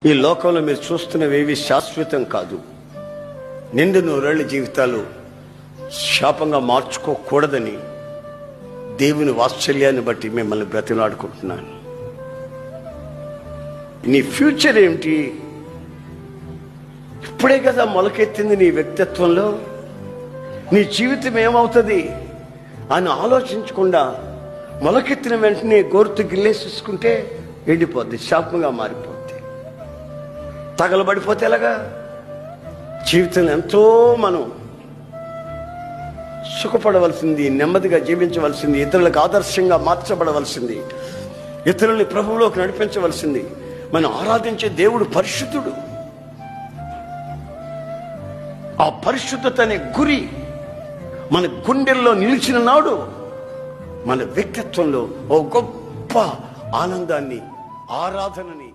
ఈ లోకంలో మీరు చూస్తున్నవేవి శాశ్వతం కాదు. నిండు నూరేళ్ల జీవితాలు శాపంగా మార్చుకోకూడదని దేవుని వాత్సల్యాన్ని బట్టి మిమ్మల్ని బ్రతిలాడుకుంటున్నాను. నీ ఫ్యూచర్ ఏమిటి? ఇప్పుడే కదా మొలకెత్తింది నీ వ్యక్తిత్వంలో. నీ జీవితం ఏమవుతుంది అని ఆలోచించకుండా మొలకెత్తిన వెంటనే గోరుతు గిల్లేసేసుకుంటే ఎండిపోద్ది, శాపంగా మారిపోద్ది. తగలబడిపోతే ఎలాగా? జీవితంలో ఎంతో మనం సుఖపడవలసింది, నెమ్మదిగా జీవించవలసింది, ఇతరులకు ఆదర్శంగా మార్చబడవలసింది, ఇతరుల్ని ప్రభువులోకి నడిపించవలసింది. మనం ఆరాధించే దేవుడు పరిశుద్ధుడు. ఆ పరిశుద్ధత అనే గురి మన గుండెల్లో నిలిచిన నాడు మన వ్యక్తిత్వంలో ఓ గొప్ప ఆనందాన్ని, ఆరాధనని